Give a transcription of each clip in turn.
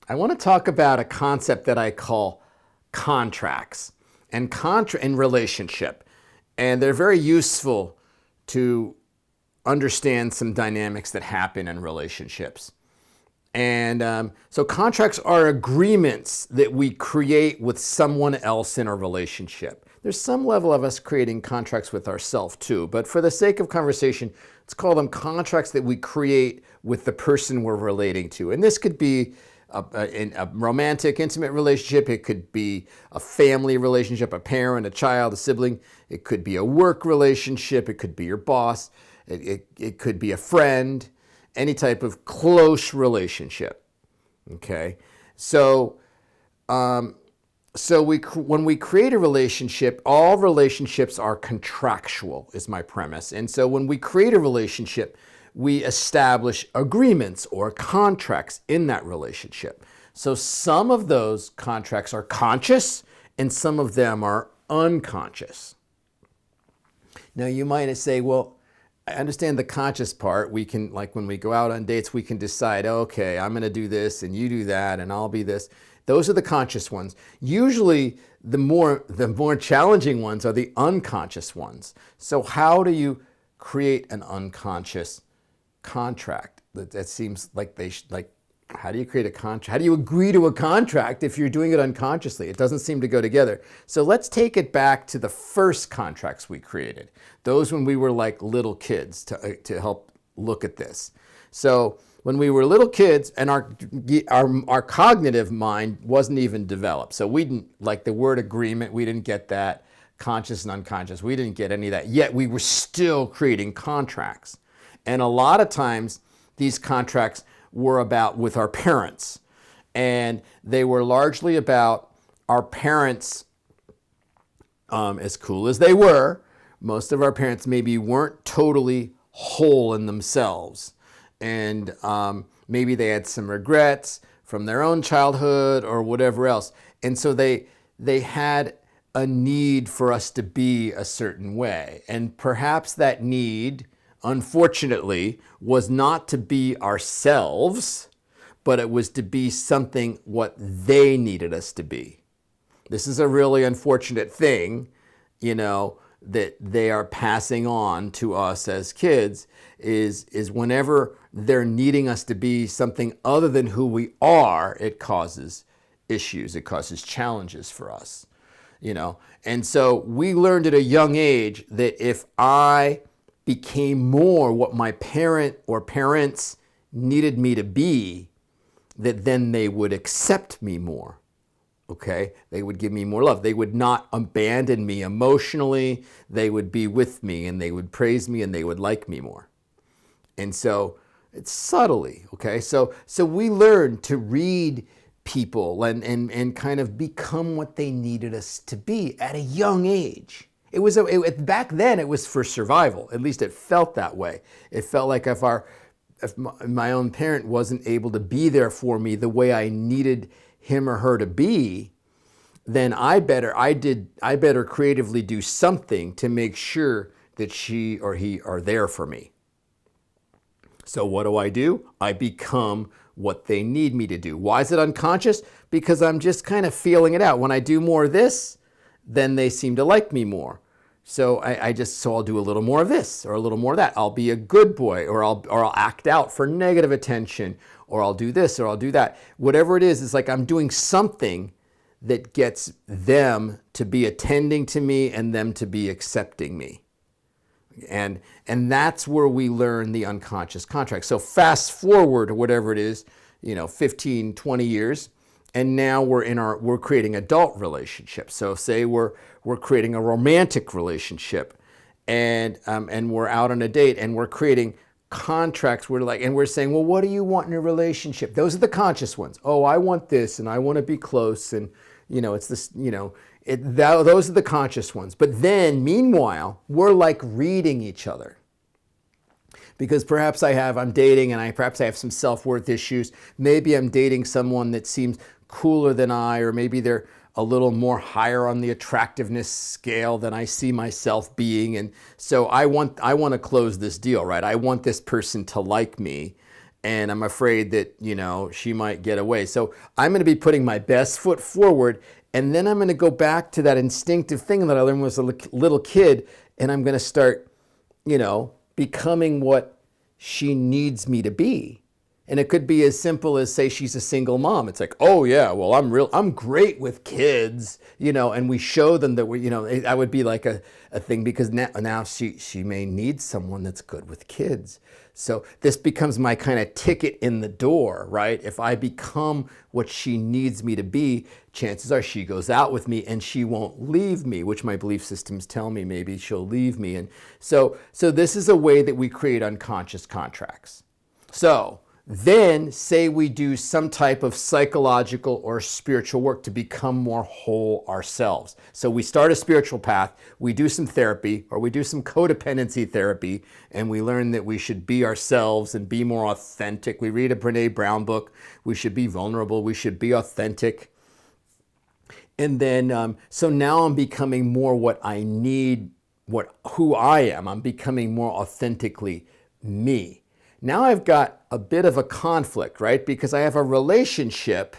I want to talk about a concept that I call contracts and in relationship. And they're very useful to understand some dynamics that happen in relationships. And so contracts are agreements that we create with someone else in a relationship. There's some level of us creating contracts with ourselves too, but for the sake of conversation, let's call them contracts that we create with the person we're relating to. And this could be a romantic, intimate relationship. It could be a family relationship, a parent, a child, a sibling. It could be a work relationship. It could be your boss. It could be a friend, any type of close relationship. Okay, so when we create a relationship, all relationships are contractual, is my premise. And so when we create a relationship, we establish agreements or contracts in that relationship. So some of those contracts are conscious and some of them are unconscious. Now you might say, well, I understand the conscious part. We can, like when we go out on dates, we can decide, okay, I'm going to do this and you do that and I'll be this. Those are the conscious ones. Usually the more challenging ones are the unconscious ones. So how do you create an unconscious contract? That seems like how do you create a contract? How do you agree to a contract if you're doing it unconsciously? It doesn't seem to go together. So let's take it back to the first contracts we created. Those when we were like little kids to help look at this. So when we were little kids and our cognitive mind wasn't even developed. So we didn't, like the word agreement, we didn't get that. Conscious and unconscious, we didn't get any of that. Yet we were still creating contracts. And a lot of times these contracts were about with our parents. And they were largely about our parents, as cool as they were, most of our parents maybe weren't totally whole in themselves. And maybe they had some regrets from their own childhood or whatever else. And so they had a need for us to be a certain way. And perhaps that need, unfortunately, was not to be ourselves, but it was to be something what they needed us to be. This is a really unfortunate thing, that they are passing on to us as kids is whenever they're needing us to be something other than who we are, it causes issues, it causes challenges for us, And so we learned at a young age that if I became more what my parent or parents needed me to be, that then they would accept me more. Okay, they would give me more love. They would not abandon me emotionally. They would be with me and they would praise me and they would like me more. And so it's subtly, okay? So we learned to read people and kind of become what they needed us to be at a young age. Back then it was for survival. At least it felt that way. It felt like if my own parent wasn't able to be there for me the way I needed him or her to be, then I better creatively do something to make sure that she or he are there for me. So what do? I become what they need me to do. Why is it unconscious? Because I'm just kind of feeling it out. When I do more of this, then they seem to like me more. So I'll do a little more of this or a little more of that. I'll be a good boy, or I'll act out for negative attention, or I'll do this or I'll do that. Whatever it is, it's like I'm doing something that gets them to be attending to me and them to be accepting me. And that's where we learn the unconscious contract. So fast forward, or whatever it is, 15, 20 years, and now we're creating adult relationships. So say we're creating a romantic relationship, and we're out on a date, and we're creating contracts. We're saying, well, what do you want in a relationship? Those are the conscious ones. Oh, I want this, and I want to be close, and it's this. Those are the conscious ones. But then, meanwhile, we're like reading each other. Because perhaps I'm dating and perhaps I have some self-worth issues. Maybe I'm dating someone that seems cooler than I, or maybe they're a little more higher on the attractiveness scale than I see myself being. And so I want to close this deal, right? I want this person to like me. and I'm afraid that, she might get away. So I'm going to be putting my best foot forward, and then I'm going to go back to that instinctive thing that I learned when I was a little kid, and I'm going to start, becoming what she needs me to be. And it could be as simple as, say, she's a single mom. It's like, oh yeah, well, I'm great with kids, and we show them that that would be like a thing, because now she may need someone that's good with kids. So this becomes my kind of ticket in the door, right? If I become what she needs me to be, chances are she goes out with me and she won't leave me, which my belief systems tell me maybe she'll leave me. And so this is a way that we create unconscious contracts. So then say we do some type of psychological or spiritual work to become more whole ourselves. So we start a spiritual path, we do some therapy, or we do some codependency therapy, and we learn that we should be ourselves and be more authentic. We read a Brené Brown book, we should be vulnerable, we should be authentic. And then, so now I'm becoming more what I need, who I am. I'm becoming more authentically me. Now I've got a bit of a conflict, right? Because I have a relationship,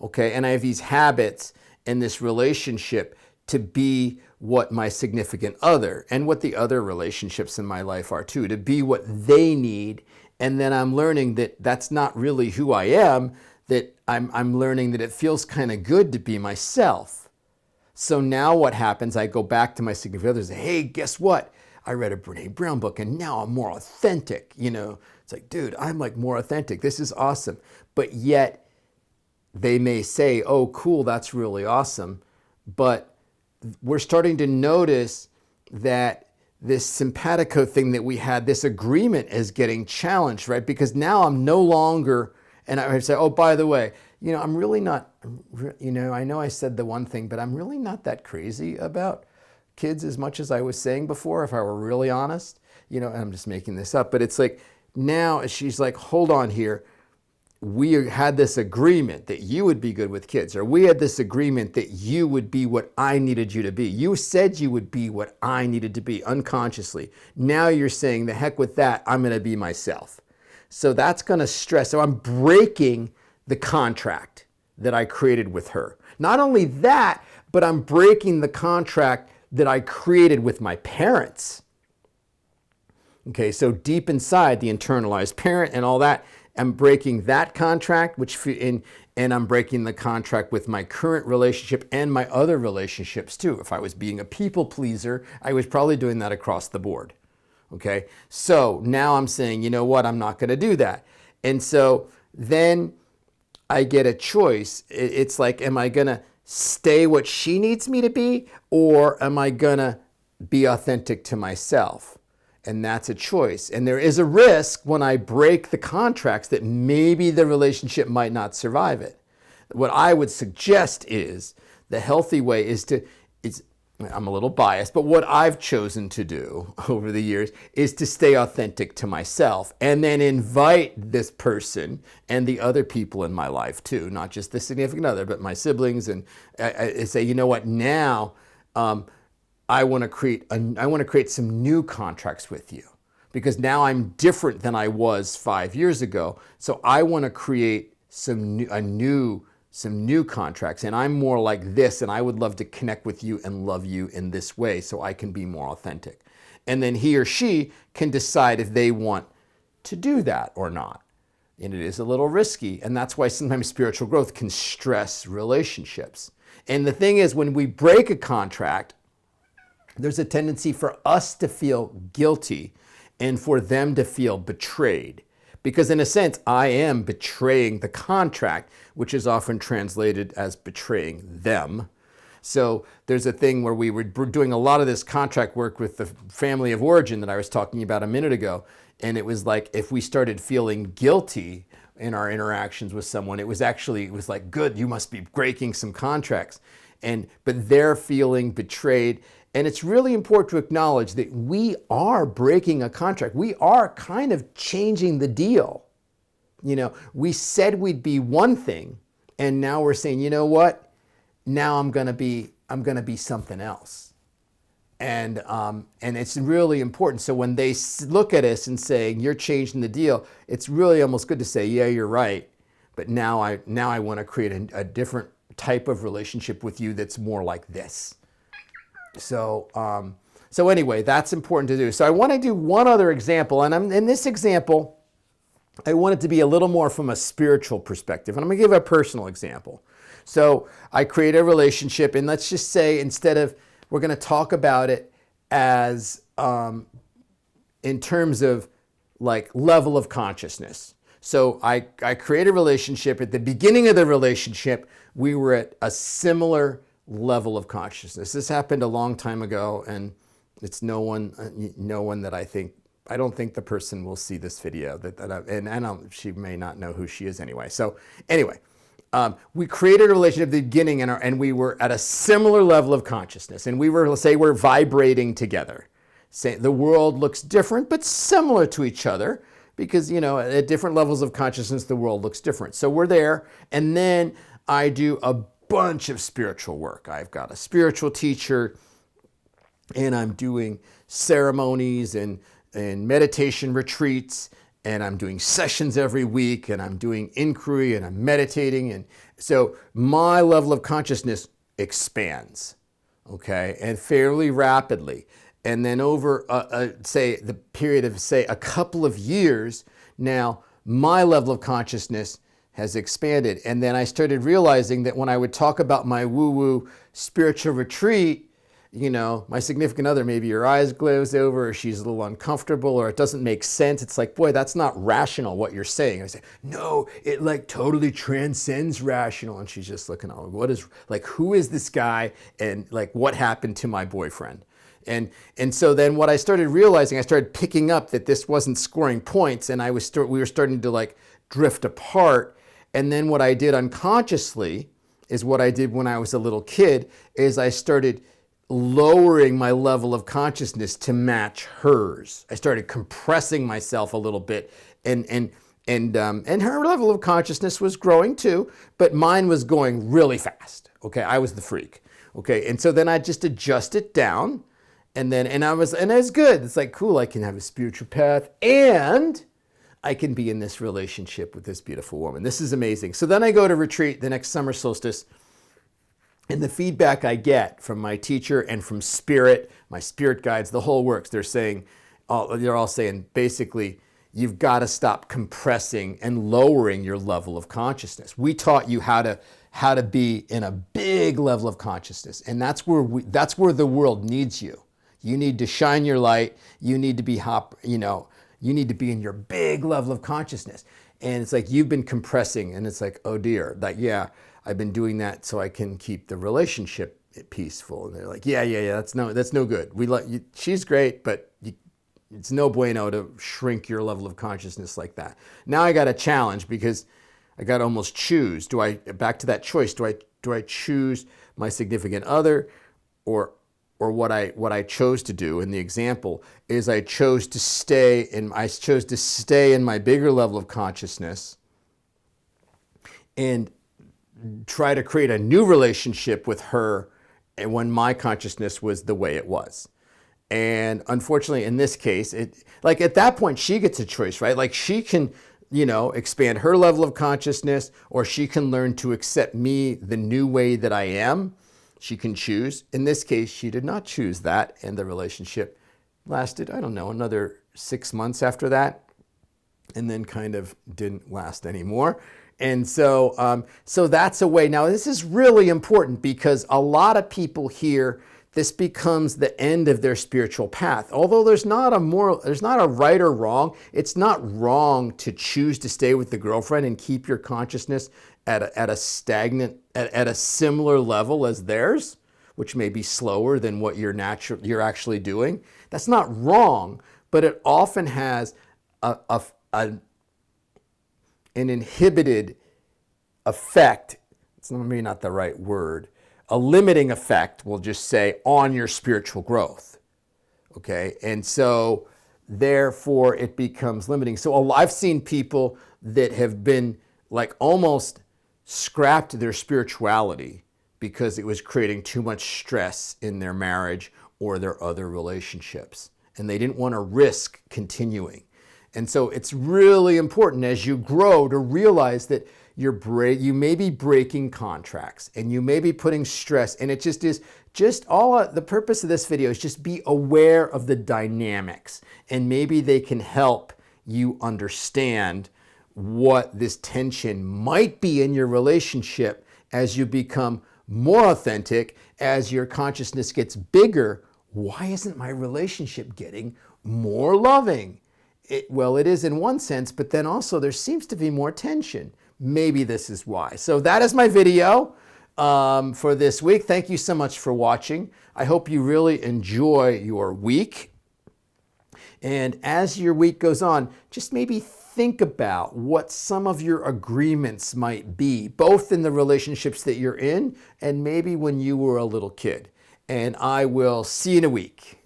okay, and I have these habits in this relationship to be what my significant other and what the other relationships in my life are too, to be what they need. And then I'm learning that that's not really who I am, that I'm learning that it feels kind of good to be myself. So now what happens, I go back to my significant other and say, hey, guess what? I read a Brené Brown book and now I'm more authentic. It's like, dude, I'm like more authentic. This is awesome. But yet they may say, oh, cool, that's really awesome. But we're starting to notice that this simpatico thing that we had, this agreement is getting challenged, right? Because now I'm no longer, and I say, oh, by the way, I'm really not, I know I said the one thing, but I'm really not that crazy about kids as much as I was saying before, if I were really honest, and I'm just making this up, but it's like, now she's like, hold on here. We had this agreement that you would be good with kids, or we had this agreement that you would be what I needed you to be. You said you would be what I needed to be unconsciously. Now you're saying, the heck with that, I'm going to be myself. So that's going to stress. So I'm breaking the contract that I created with her. Not only that, but I'm breaking the contract that I created with my parents. Okay, so deep inside, the internalized parent and all that, I'm breaking that contract, and I'm breaking the contract with my current relationship and my other relationships too. If I was being a people pleaser, I was probably doing that across the board. Okay, so now I'm saying, you know what, I'm not going to do that. And so then I get a choice. It's like, am I going to stay what she needs me to be, or am I going to be authentic to myself? And that's a choice. And there is a risk when I break the contracts that maybe the relationship might not survive it. What I would suggest is the healthy way is I'm a little biased, but what I've chosen to do over the years is to stay authentic to myself and then invite this person and the other people in my life too, not just the significant other, but my siblings, and I say, you know what, now, I want to create some new contracts with you, because now I'm different than I was 5 years ago. So I want to create some new contracts, and I'm more like this, and I would love to connect with you and love you in this way so I can be more authentic. And then he or she can decide if they want to do that or not. And it is a little risky, and that's why sometimes spiritual growth can stress relationships. And the thing is, when we break a contract, there's a tendency for us to feel guilty and for them to feel betrayed. Because in a sense, I am betraying the contract, which is often translated as betraying them. So there's a thing where we were doing a lot of this contract work with the family of origin that I was talking about a minute ago. And it was like, if we started feeling guilty in our interactions with someone, it was like, good, you must be breaking some contracts. But they're feeling betrayed. And it's really important to acknowledge that we are breaking a contract. We are kind of changing the deal. We said we'd be one thing, and now we're saying, you know what? Now I'm going to be something else. And it's really important. So when they look at us and say, you're changing the deal, it's really almost good to say, yeah, you're right. But now I want to create a different type of relationship with you that's more like this. So anyway, that's important to do. So I want to do one other example. And in this example, I want it to be a little more from a spiritual perspective. And I'm going to give a personal example. So I create a relationship, and let's just say instead of, we're going to talk about it as in terms of like level of consciousness. So I create a relationship. At the beginning of the relationship, we were at a similar level of consciousness. This happened a long time ago, and it's no one that I don't think the person will see this video. She may not know who she is anyway. So anyway. We created a relationship at the beginning, and we were at a similar level of consciousness. And we're vibrating together. Say the world looks different, but similar to each other, because, at different levels of consciousness, the world looks different. So we're there. And then I do a bunch of spiritual work. I've got a spiritual teacher, and I'm doing ceremonies and meditation retreats. And I'm doing sessions every week, and I'm doing inquiry, and I'm meditating. And so my level of consciousness expands, okay, and fairly rapidly. And then over, say, the period of, say, a couple of years, now my level of consciousness has expanded. And then I started realizing that when I would talk about my woo-woo spiritual retreat, my significant other, maybe your eyes glaze over, or she's a little uncomfortable, or it doesn't make sense. It's like, boy, that's not rational what you're saying. And I say, no, it like totally transcends rational. And she's just looking, who is this guy? And like, what happened to my boyfriend? And so then what I started realizing, I started picking up that this wasn't scoring points, and we were starting to like drift apart. And then what I did unconsciously is what I did when I was a little kid, is I started lowering my level of consciousness to match hers. I started compressing myself a little bit, and her level of consciousness was growing too, but mine was going really fast. Okay, I was the freak. Okay, and so then I just adjust it down, and it was good. It's like, cool, I can have a spiritual path, and I can be in this relationship with this beautiful woman. This is amazing. So then I go to retreat the next summer solstice. And the feedback I get from my teacher and from spirit, my spirit guides, the whole works, they're all saying, basically, you've got to stop compressing and lowering your level of consciousness. We taught you how to be in a big level of consciousness, and that's where the world needs you. You need to shine your light. You need to be you need to be in your big level of consciousness. And it's like you've been compressing, and it's like, oh dear, like, yeah, I've been doing that so I can keep the relationship peaceful. And they're like, yeah, that's no good. She's great, but it's no bueno to shrink your level of consciousness like that. Now I got a challenge, because I got to almost choose. Back to that choice, do I choose my significant other, or what I chose to do in the example is I chose to stay in my bigger level of consciousness and try to create a new relationship with her, and when my consciousness was the way it was. And unfortunately, in this case, at that point, she gets a choice, right? Like, she can, expand her level of consciousness, or she can learn to accept me the new way that I am. She can choose. In this case, she did not choose that, and the relationship lasted, another 6 months after that, and then kind of didn't last anymore. And so that's a way. Now, this is really important, because a lot of people here, this becomes the end of their spiritual path. Although there's not a right or wrong. It's not wrong to choose to stay with the girlfriend and keep your consciousness at a similar level as theirs, which may be slower than what you're actually doing. That's not wrong, but it often has an inhibited effect. It's maybe not the right word. A limiting effect, we'll just say, on your spiritual growth. Okay, and so therefore it becomes limiting. So I've seen people that have been like almost scrapped their spirituality because it was creating too much stress in their marriage, or their other relationships. And they didn't want to risk continuing. And so it's really important as you grow to realize that you may be breaking contracts and you may be putting stress, and it just is the purpose of this video is just be aware of the dynamics, and maybe they can help you understand what this tension might be in your relationship as you become more authentic, as your consciousness gets bigger. Why isn't my relationship getting more loving? Well, it is in one sense, but then also there seems to be more tension. Maybe this is why. So that is my video for this week. Thank you so much for watching. I hope you really enjoy your week. And as your week goes on, just maybe think about what some of your agreements might be, both in the relationships that you're in and maybe when you were a little kid. And I will see you in a week.